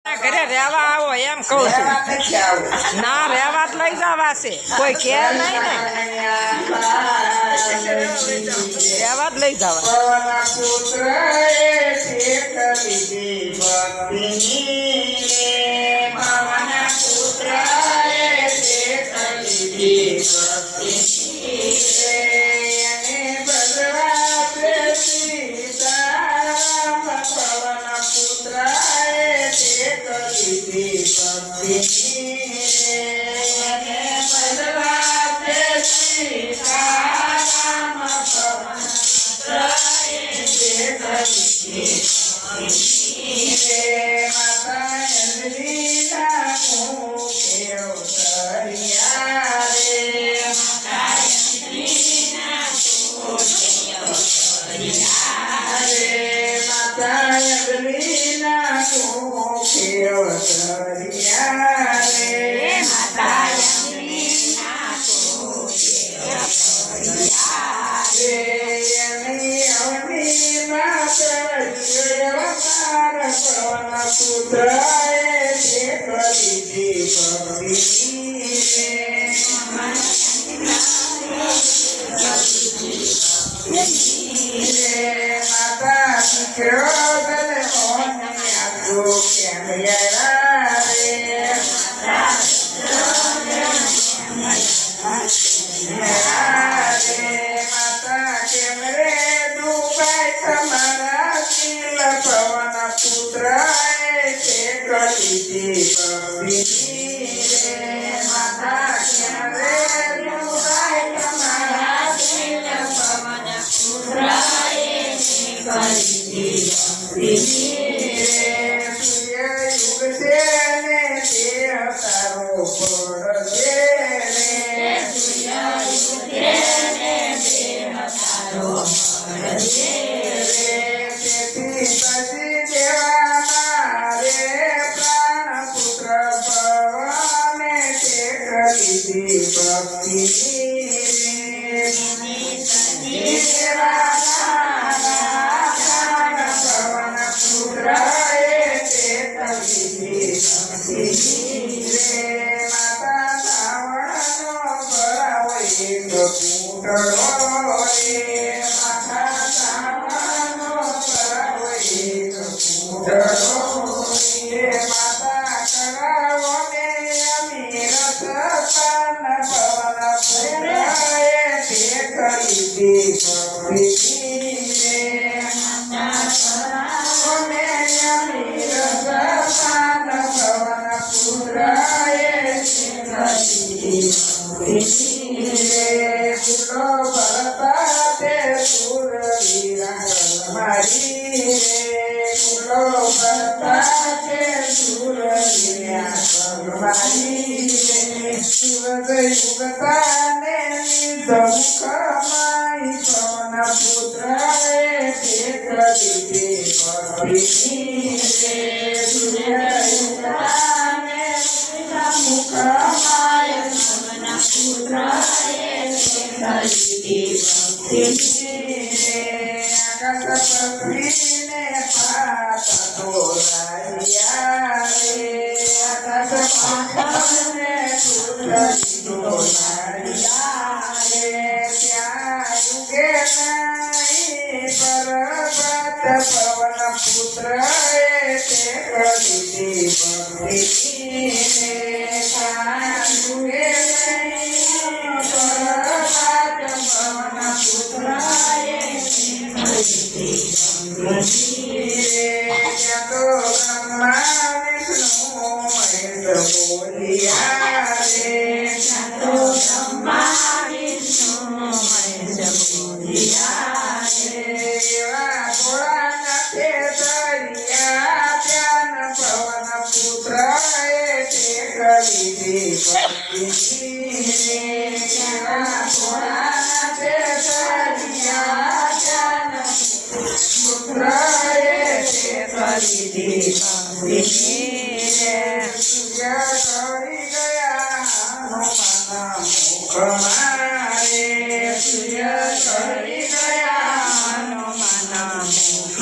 ઘરે રહેવા આવો એમ કહું છું. ના રહેવા જ લઈ જવા છે, કોઈ કે નહીં ને, રહેવા જ લઈ જવા.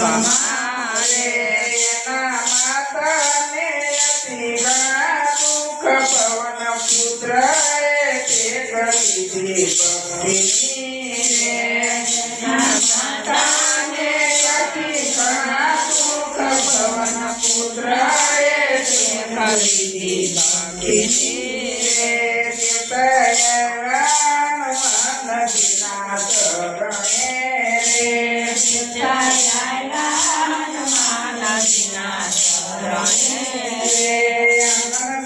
મારે એના માતાને કલીધી ભક્તિની રે હનુમાનજીના ચરણે હનુમાનજીના ચરણે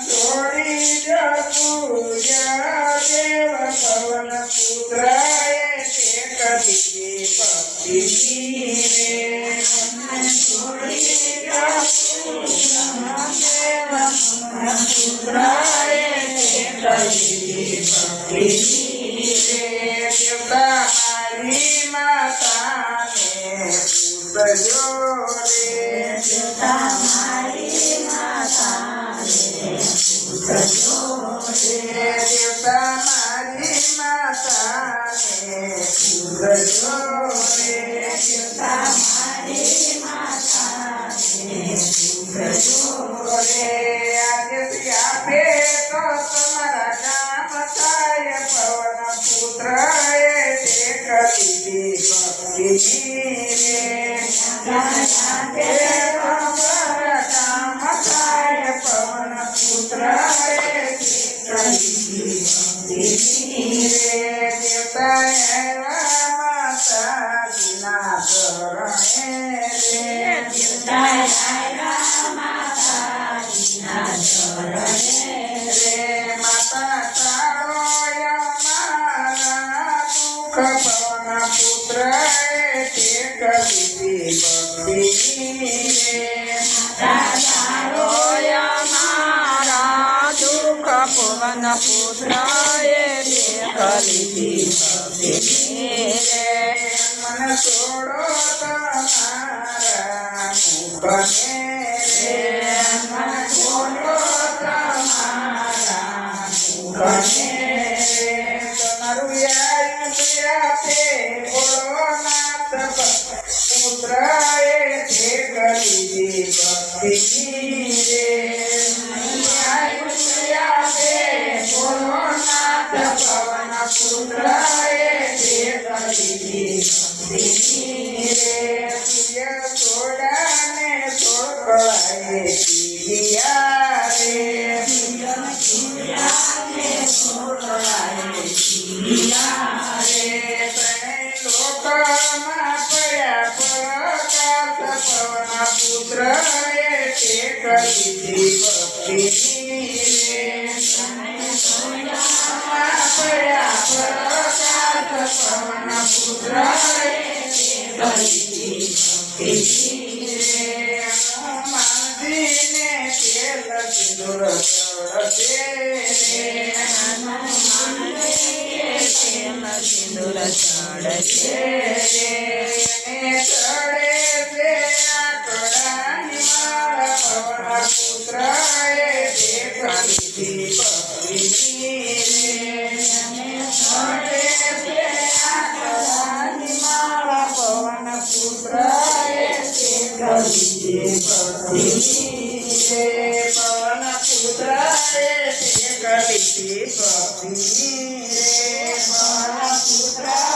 છોડી જપુયા દેવ પવન પુત્ર કલીધી ભક્તિની રે છોડી જપુયા દેવ પુત્ર કલીધી ભક્તિની રે મારી માતાને પૂજજો રે મારી માતાને પૂજજો રે દેવતા મારી માતાને પૂજજો રે દેવતા મારી માતાને પૂજજો રે આજે આપે તો તમારા કામ થાય પવન પુત્ર કલીધી ભક્તિની રે તમારા કામ થાય પવન પુત્ર કલીધી ભક્તિની રે દેવતા માતાજીના ચરણે રે દેવતા માતાજીના ચરણે રે માતા તારો મારા દુઃખ પવન પુત્ર કલીધી ભક્તિની રે તારો મારા દુઃખ પવન પુત્ર કલીધી ભક્તિની રે મન છોડો તમારા મુખને રે મન છોડો તમારા મુખને રે તમારું આપે બોલો નાથ પુત્ર કલીધી ભક્તિની રે આપે બોલો નાથ પવન પુત્ર કલીધી ભક્તિની રે સૂર્ય છોડાને છોકરાએ પીડિયા રે સૂર્યાને છોકરાએ પીડિયા રે લોકમાં પડ્યા પ્રકાશ પવન પુત્ર કલીધી ભક્તિની રે પડ્યા પ્રકાશ પવન પુત્ર કલીધી ભક્તિની રે હનુમાનજીને તેલ સિંદૂર ચડશે રે હનુમાનજીને તેલ સિંદૂર ચડશે રે ચડે છે આકડાની માળા પવન પુત્ર કલીધી ભક્તિની રે ચડે છે આકડાની માળા પવન પુત્ર કલીધી ભક્તિની રે પવન પુત્ર કલીધી ભક્તિની રે પવન પુત્ર